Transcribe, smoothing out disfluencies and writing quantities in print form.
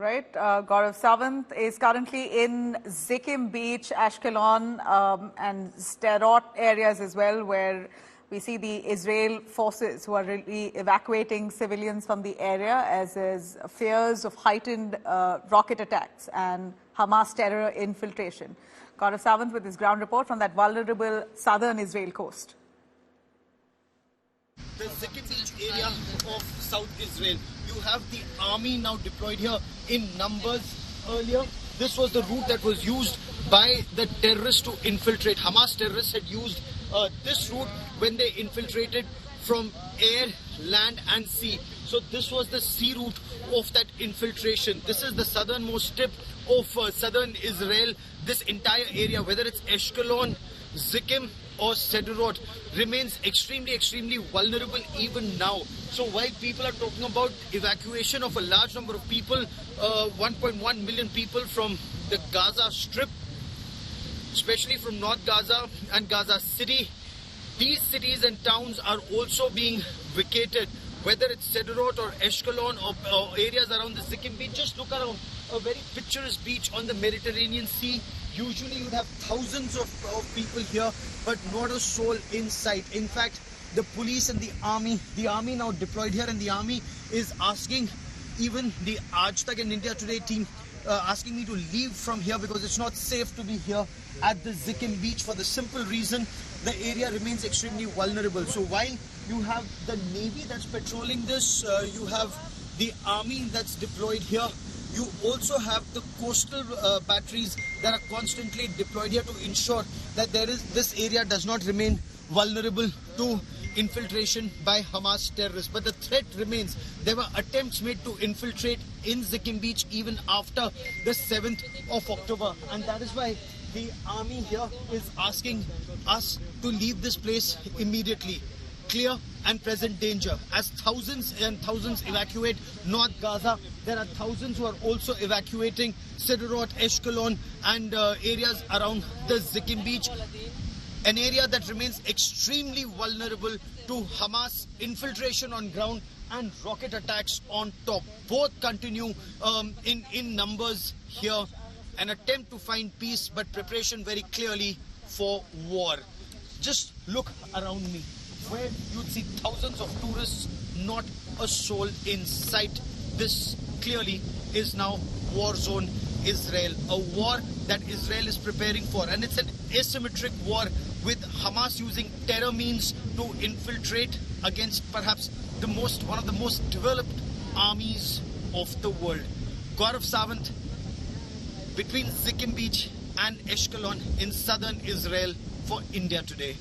Right. Gaurav Sawant is currently in Zikkim Beach, Ashkelon, and Sderot areas as well, where we see the Israel forces who are really evacuating civilians from the area as there's fears of heightened rocket attacks and Hamas terror infiltration. Gaurav Sawant with his ground report from that vulnerable southern Israel coast. The Zikkim Beach area of South Israel. You have the army now deployed here in numbers. Earlier, this was the route that was used by the terrorists to infiltrate. Hamas terrorists had used this route when they infiltrated from air, land and sea. So this was the sea route of that infiltration. This is the southernmost tip of southern Israel. This entire area, whether it's Ashkelon, Zikkim or Sderot, remains extremely vulnerable even now. So while people are talking about evacuation of a large number of people, 1.1 million people from the Gaza Strip, especially from North Gaza and Gaza City, these cities and towns are also being vacated. Whether it's Sderot or Ashkelon or areas around the Zikkim Beach, just look around. A very picturesque beach on the Mediterranean Sea. Usually you'd have thousands of people here, but not a soul in sight. In fact, the police and the army now deployed here, and the army is asking even the Aaj Tak and India Today team, asking me to leave from here because it's not safe to be here at the Zikkim Beach for the simple reason the area remains extremely vulnerable. So while you have the Navy that's patrolling this, you have the army that's deployed here, you also have the coastal batteries that are constantly deployed here to ensure that this area does not remain vulnerable to infiltration by Hamas terrorists. But the threat remains. There were attempts made to infiltrate in Zikkim Beach even after the 7th of October, and that is why the army here is asking us to leave this place immediately. Clear and present danger. As thousands and thousands evacuate North Gaza, there are thousands who are also evacuating Sderot, Ashkelon and areas around the Zikkim Beach, an area that remains extremely vulnerable to Hamas infiltration on ground and rocket attacks on top. Both continue in numbers here. An attempt to find peace, but preparation very clearly for war. Just look around me, where you'd see thousands of tourists, not a soul in sight. This clearly is now war zone Israel, a war that Israel is preparing for, and it's an asymmetric war with Hamas using terror means to infiltrate against perhaps one of the most developed armies of the world. Gaurav Sawant, between Zikkim Beach and Ashkelon in southern Israel for India Today.